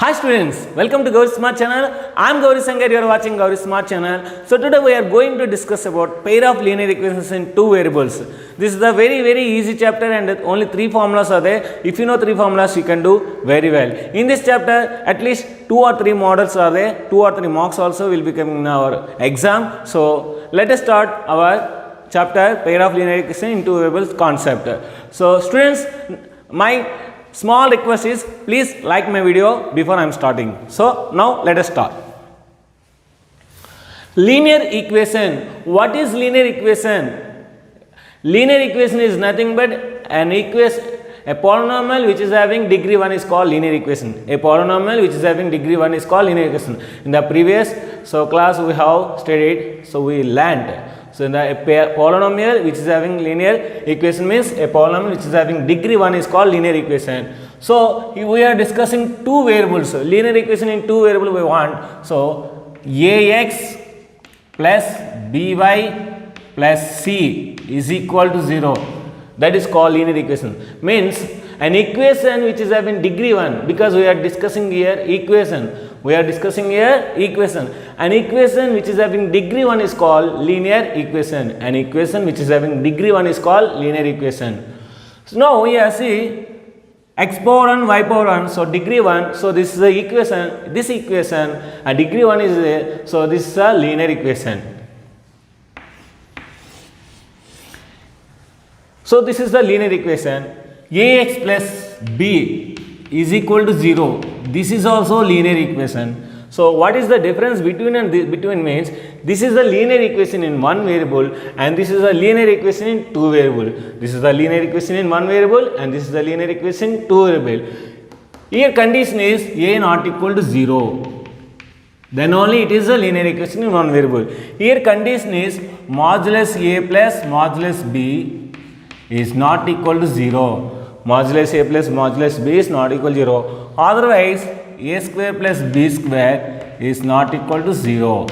Hi students, welcome to Gauri Smart Channel. I am Gauri Sankar, you are watching Gauri Smart Channel. So today we are going to discuss about pair of linear equations in two variables. This is a very easy chapter and only 3 formulas are there. If you know 3 formulas you can do very well. In this chapter at least 2 or 3 models are there, 2 or 3 marks also will be coming in our exam. So let us start our chapter pair of linear equations in two variables concept. So students, my small request is please like my video before I am starting. So now let us start. Linear equation. What is linear equation? Linear equation is nothing but an equation, a polynomial which is having degree 1 is called linear equation. A polynomial which is having degree 1 is called linear equation. In the previous class we have studied, so we learned. So in the polynomial which is having linear equation means a polynomial which is having degree 1 is called linear equation. So we are discussing two variables. So linear equation in two variables we want. So ax plus by plus c is equal to 0. That is called linear equation. Means an equation which is having degree 1, because we are discussing here equation. We are discussing here equation. An equation which is having degree 1 is called linear equation. An equation which is having degree 1 is called linear equation. So now we are see x power 1, y power 1. So degree 1. So this is the equation. This equation and degree 1 is there. So this is a linear equation. So this is the linear equation. Ax plus b is equal to 0. This is also linear equation. So what is the difference between and between means this is the linear equation in one variable and this is a linear equation in two variable. This is the linear equation in one variable and this is the linear equation in two variable. Here condition is a not equal to 0. Then only it is a linear equation in one variable. Here condition is modulus a plus modulus b is not equal to 0. Modulus a plus modulus b is not equal to 0. Otherwise, a square plus b square is not equal to 0.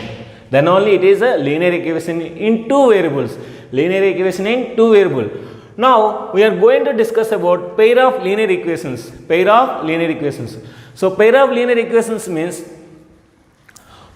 Then only it is a linear equation in two variables. Linear equation in two variables. Now, we are going to discuss about pair of linear equations. Pair of linear equations. So, pair of linear equations means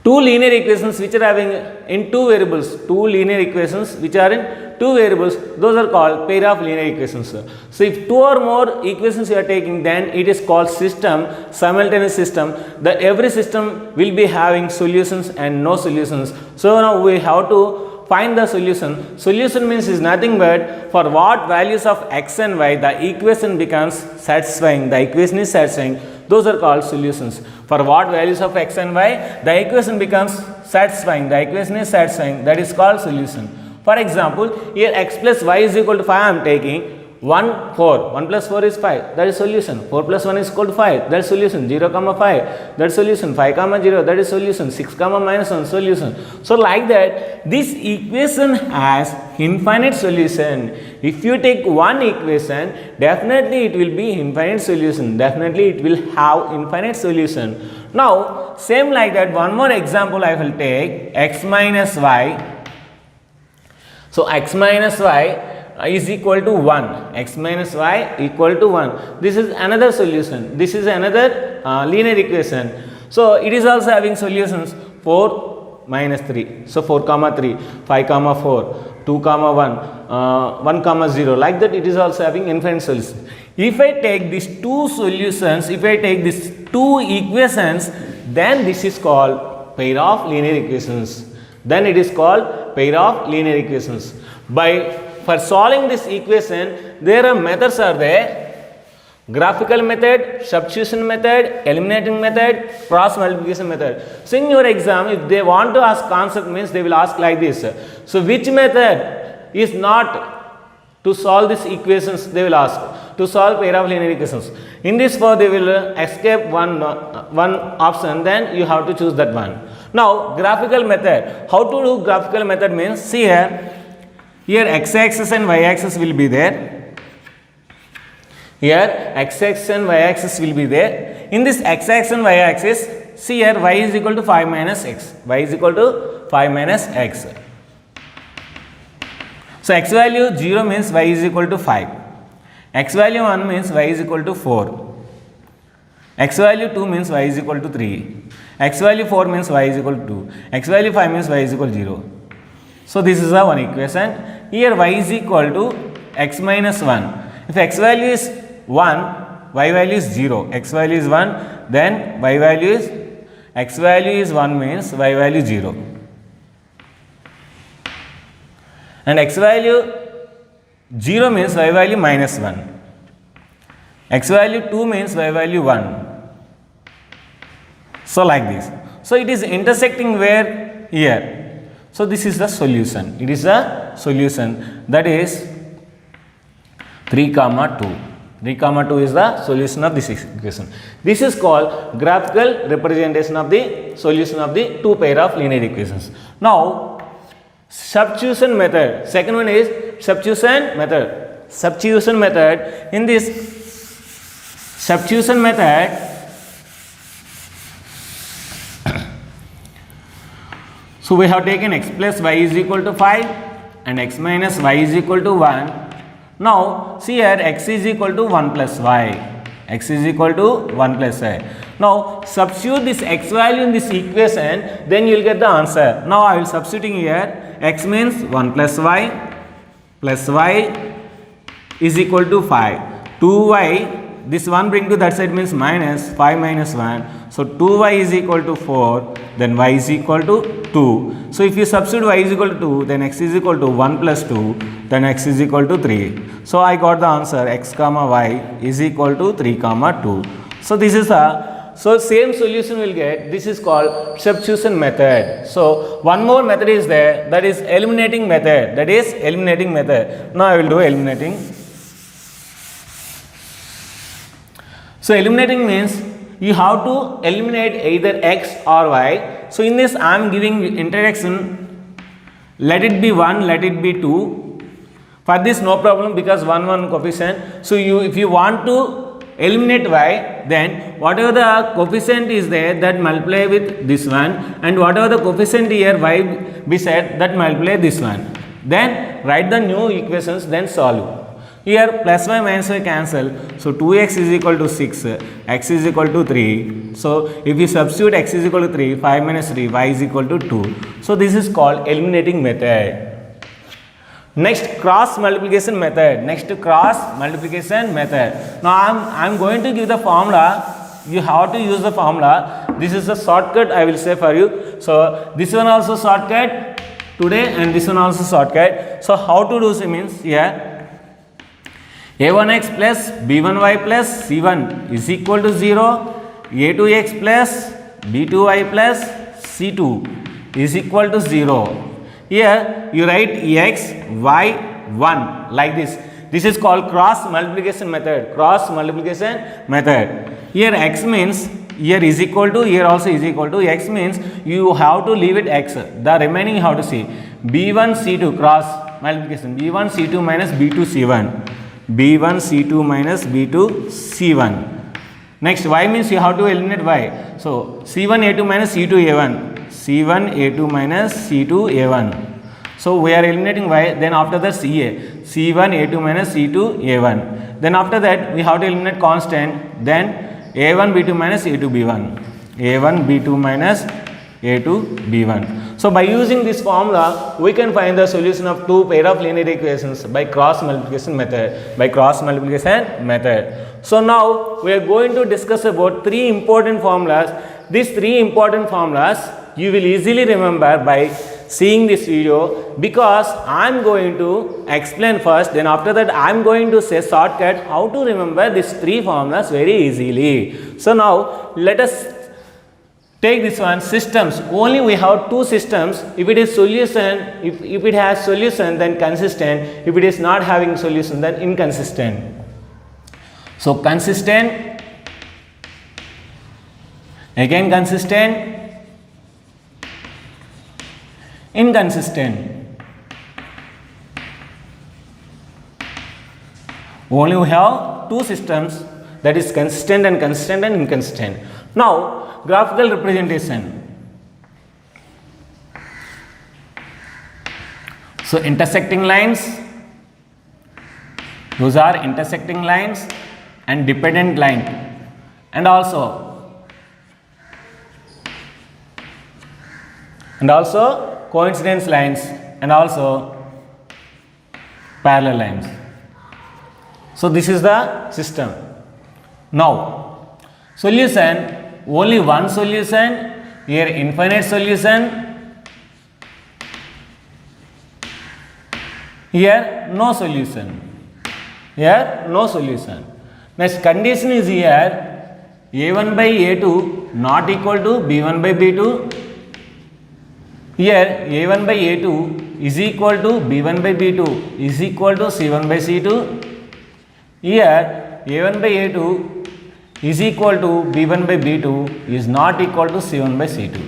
two linear equations which are having in two variables. Two linear equations which are in two variables, those are called pair of linear equations. So if two or more equations you are taking, then it is called system, simultaneous system. That every system will be having solutions and no solutions. So now we have to find the solution. Solution means is nothing but for what values of x and y the equation becomes satisfying. The equation is satisfying. Those are called solutions. For what values of x and y the equation becomes satisfying. The equation is satisfying. That is called solution. For example, here x plus y is equal to 5 I am taking 1, 4. 1 plus 4 is 5. That is solution. 4 plus 1 is equal to 5. That is solution. 0, 5. That is solution. 5, 0. That is solution. 6, minus 1. Solution. So like that, this equation has infinite solution. If you take one equation, definitely it will be infinite solution. Definitely it will have infinite solution. Now, same like that, one more example I will take x minus y. So x minus y is equal to 1. X minus y equal to 1. This is another solution. This is another linear equation. So it is also having solutions 4 minus 3. So 4 3, 5 4, 2 1, 1 0. Like that it is also having infinite solutions. If I take these two solutions, if I take these two equations, then this is called pair of linear equations. Then it is called pair of linear equations. For solving this equation, there are methods are there. Graphical method, substitution method, eliminating method, cross multiplication method. So in your exam, if they want to ask concept means they will ask like this. So which method is not to solve these equations, they will ask to solve pair of linear equations. In this for they will escape one option, then you have to choose that one. Now graphical method. How to do graphical method means, see here x-axis and y-axis will be there. Here x-axis and y-axis will be there. In this x-axis and y-axis, see here y is equal to 5 minus x. Y is equal to 5 minus x. So x value 0 means y is equal to 5. X value 1 means y is equal to 4. x value 2 means y is equal to 3, x value 4 means y is equal to 2, x value 5 means y is equal to 0. So this is the one equation. Here y is equal to x minus 1. If x value is 1, y value is 0, x value is 1, then y value is, x value is 1 means y value 0. And x value 0 means y value minus 1. X value 2 means y value 1. So like this. So it is intersecting where? Here. So this is the solution. It is the solution, that is 3, 2. 3, 2 is the solution of this equation. This is called graphical representation of the solution of the two pair of linear equations. Now substitution method. Second one is substitution method. Substitution method. In this substitution method, so we have taken x plus y is equal to 5 and x minus y is equal to 1. Now see here, x is equal to 1 plus y. X is equal to 1 plus y. Now substitute this x value in this equation, then you will get the answer. Now I will substituting here. X means 1 plus y is equal to 5. 2y, this 1 bring to that side means minus 5 minus 1. So 2y is equal to 4, then y is equal to 2. So if you substitute y is equal to 2, then x is equal to 1 plus 2, then x is equal to 3. So I got the answer, x comma y is equal to 3 comma 2. So this is so same solution will get. This is called substitution method. So one more method is there, that is eliminating method. Now I will do eliminating. So eliminating means you have to eliminate either x or y. So in this I am giving interaction, let it be 1, let it be 2. For this no problem, because 1 coefficient. So if you want to eliminate y, then whatever the coefficient is there, that multiply with this one, and whatever the coefficient here y beside, that multiply this one. Then write the new equations, then solve. Here plus y minus y cancel. So 2x is equal to 6, x is equal to 3. So if you substitute x is equal to 3, 5 minus 3, y is equal to 2. So this is called eliminating method. Next, cross multiplication method. Now I am going to give the formula. You have to use the formula. This is a shortcut I will say for you. So this one also shortcut today, and this one also shortcut. So how to do so means here, a1x plus b1y plus c1 is equal to 0. a2x plus b2y plus c2 is equal to 0. Here you write x, y, 1 like this. This is called cross multiplication method. Here x means here is equal to, here also is equal to. X means you have to leave it x. The remaining you have to see. b1 c2 cross multiplication. b1 c2 minus b2 c1. b1 c2 minus b2 c1. Next y means you have to eliminate y. So c1 a2 minus c2 a1. c1 a2 minus c2 a1. So we are eliminating y. Then after that ca. c1 a2 minus c2 a1. Then after that we have to eliminate constant. Then a1 b2 minus a2 b1. a1 b2 minus a2 b1. So by using this formula, we can find the solution of two pair of linear equations by cross multiplication method. So now we are going to discuss about three important formulas. These three important formulas you will easily remember by seeing this video, because I am going to explain first, then after that I am going to say shortcut how to remember these three formulas very easily. So now let us take this one, systems. Only we have two systems. If it is solution, if it has solution, then consistent. If it is not having solution, then inconsistent. So consistent, again consistent, inconsistent. Only we have two systems, that is consistent and inconsistent. Now graphical representation. So intersecting lines, those are intersecting lines, and dependent line. and also coincidence lines and also parallel lines. So this is the system. Now solution, only one solution, here infinite solution, here no solution, here no solution. Next condition is here a1 by a2 not equal to b1 by b2. Here a1 by a2 is equal to b1 by b2 is equal to c1 by c2. Here a1 by a2 is equal to b1 by b2 is not equal to c1 by c2.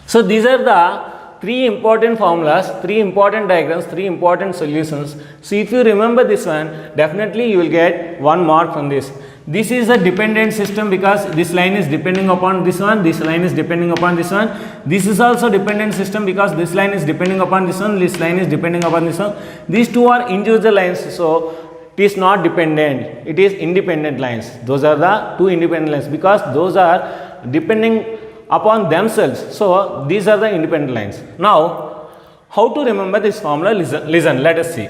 So these are the three important formulas, three important diagrams, three important solutions. So if you remember this one, definitely you will get 1 mark from this. This is a dependent system because this line is depending upon this one, this line is depending upon this one. This is also dependent system because this line is depending upon this one, this line is depending upon this one. These two are individual lines, so it is not dependent, it is independent lines. Those are the two independent lines because those are depending upon themselves. So these are the independent lines. Now how to remember this formula? Listen, let us see.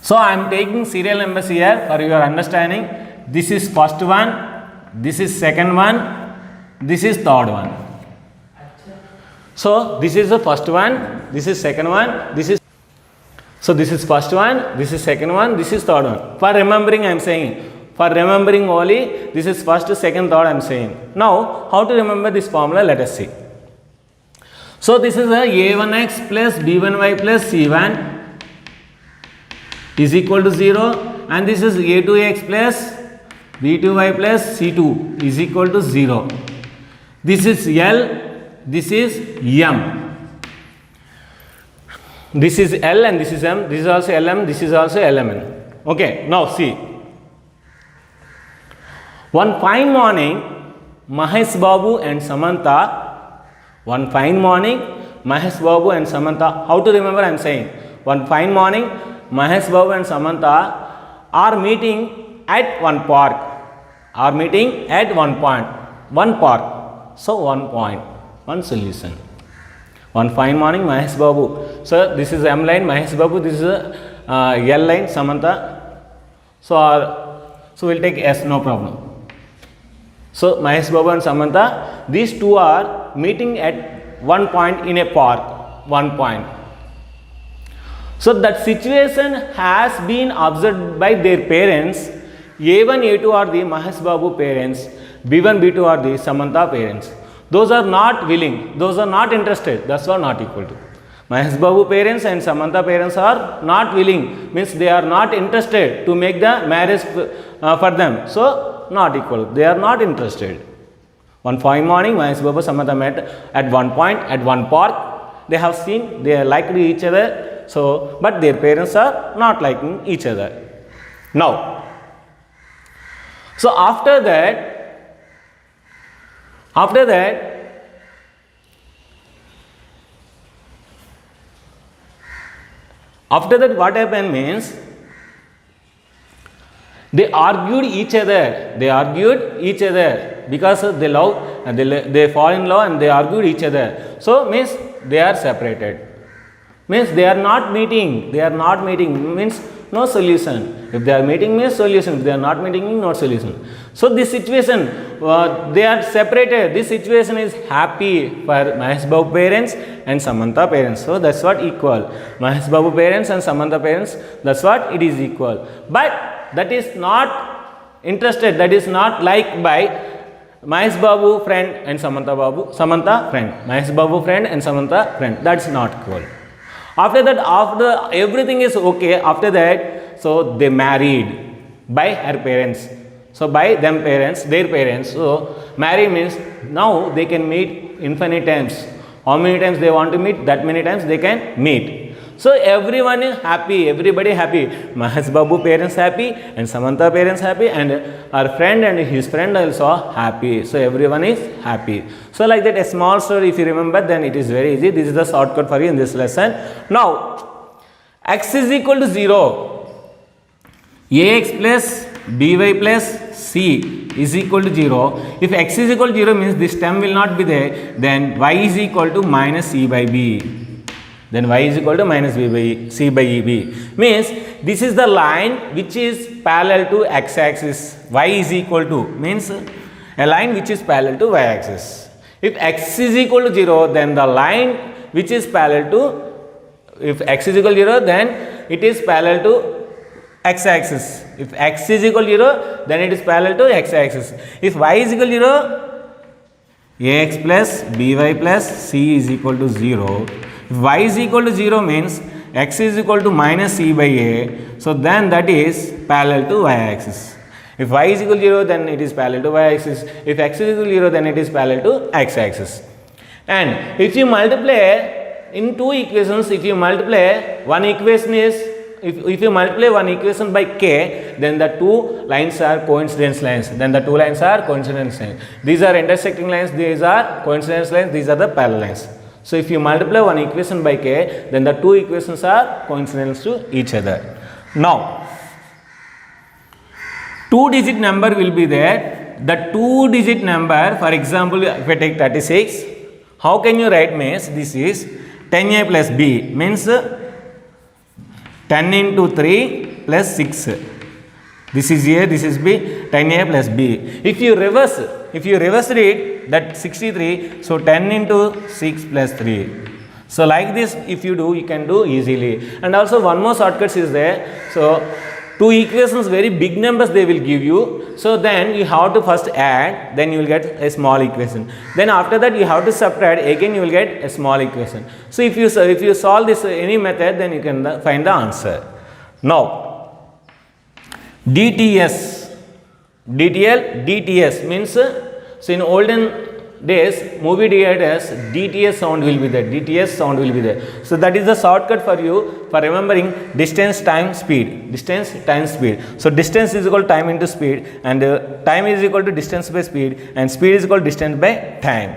So I am taking serial numbers here for your understanding. This is first one, this is second one, this is third one. So this is the first one, this is second one, this is, so this is first one, this is second one, this is third one. For remembering I am saying, for remembering only, this is first, second, third I am saying. Now how to remember this formula? Let us see. So this is a a1x plus b1y plus c1 is equal to 0, and this is a2x plus b2y plus c2 is equal to 0. This is L, this is M. This is L and this is M, this is also LM, this is also LMN. Okay, now see. One fine morning, Mahesh Babu and Samantha, one fine morning, Mahesh Babu and Samantha, how to remember I am saying, one fine morning, Mahesh Babu and Samantha are meeting at one park, are meeting at one point, one park. So one point, one solution. One fine morning, Mahesh Babu. So this is M line, Mahesh Babu, this is L line, Samantha. So we'll take S, no problem. So Mahesh Babu and Samantha, these two are meeting at one point in a park, one point. So that situation has been observed by their parents. A1, A2 are the Mahesh Babu parents, B1, B2 are the Samantha parents. Those are not willing, those are not interested, that's why not equal to. Mahesh Babu parents and Samantha parents are not willing, means they are not interested to make the marriage for them. So not equal, they are not interested. One fine morning, Mahesh Babu Samantha met at one point at one park. They have seen, they liked each other, so but their parents are not liking each other. Now, so after that what happened means they argued each other because they love, they fall in love and they argued each other. So means they are separated, means they are not meeting, means no solution. If they are meeting means solution, if they are not meeting means not solution. So this situation, they are separated, this situation is happy for Mahesh Babu parents and Samantha parents. So that's what equal, Mahesh Babu parents and Samantha parents, that's what it is equal. But that is not interested, that is not liked by Mahesh Babu friend and Samantha friend, Mahesh Babu friend and Samantha friend, that's not equal. After that, after everything is okay, after that, so they married by her parents, so by them parents, their parents. So marry means now they can meet infinite times. How many times they want to meet, that many times they can meet. So everyone is happy, everybody happy. Mahesh Babu parents happy and Samantha parents happy and our friend and his friend also happy. So everyone is happy. So like that, a small story if you remember, then it is very easy. This is the shortcut for you in this lesson. Now x is equal to 0. Ax plus by plus c is equal to 0. If x is equal to 0 means this term will not be there, then y is equal to minus c by b. Then y is equal to minus b by c by b. Means this is the line which is parallel to x axis. Y is equal to means a line which is parallel to y axis. If x is equal to 0, then the line which is parallel to, if x is equal to 0, then it is parallel to x axis. If x is equal to 0, then it is parallel to x axis. If y is equal to 0, ax plus by plus c is equal to 0. If y is equal to 0 means x is equal to minus c by a. So then that is parallel to y axis. If y is equal to 0, then it is parallel to y axis. If x is equal to 0, then it is parallel to x axis. And if you multiply in two equations, if you multiply one equation is, if you multiply one equation by k, then the two lines are coincidence lines. Then the two lines are coincidence lines. These are intersecting lines, these are coincidence lines, these are the parallel lines. So if you multiply one equation by k, then the two equations are coincident to each other. Now, two-digit number will be there. The two-digit number, for example, if I take 36, how can you write means this is 10a plus b means 10 into 3 plus 6. This is a, this is b, 10a plus b. If you reverse it, that 63, so 10 into 6 plus 3. So like this, if you do, you can do easily. And also one more shortcut is there. So two equations, very big numbers they will give you. So then you have to first add, then you will get a small equation. Then after that you have to subtract, again you will get a small equation. So if you solve this any method, then you can find the answer. Now, DTS, DTS means, so in olden days, movie theaters, DTS sound will be there. DTS sound will be there. So that is the shortcut for you for remembering distance, time, speed. Distance, time, speed. So distance is equal to time into speed, and time is equal to distance by speed, and speed is equal to distance by time.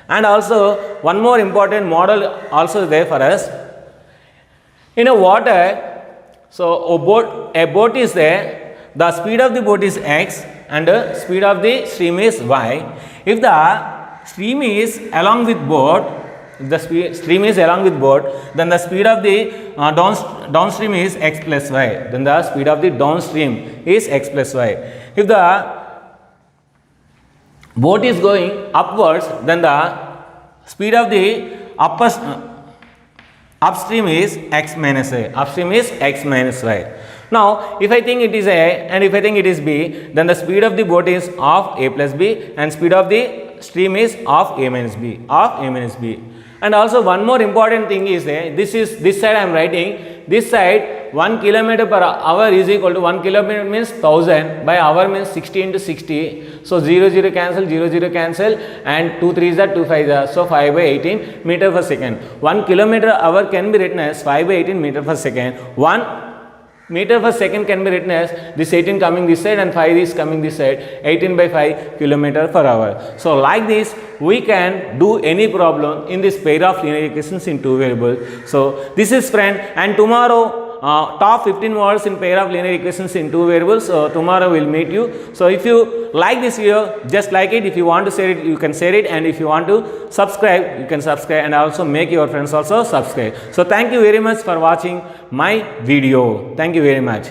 And also one more important model also there for us. In a water, so a boat is there. The speed of the boat is x, and the speed of the stream is y. If the stream is along with boat, then the speed of the downstream is x plus y. Then the speed of the downstream is x plus y. If the boat is going upwards, then the speed of the upstream is x minus y. Upstream is x minus y. Now, if I think it is A and if I think it is B, then the speed of the boat is of A plus B, and speed of the stream is of A minus B, And also one more important thing is this side I am writing, this side 1 kilometer per hour is equal to 1 kilometer means 1000 by hour means 60 into 60. So 0 0 cancel, 0 0 cancel, and 2 3s are 2 5s are, so 5 by 18 meter per second. 1 kilometer hour can be written as 5 by 18 meter per second. 1 meter per second can be written as this 18 coming this side and 5 is coming this side, 18 by 5 kilometer per hour. So like this we can do any problem in this pair of linear equations in two variables. So this is friend, and tomorrow top 15 models in pair of linear equations in two variables. So tomorrow we'll meet you. So if you like this video, just like it. If you want to share it, you can share it, and if you want to subscribe, you can subscribe, and also make your friends also subscribe. So thank you very much for watching my video. Thank you very much.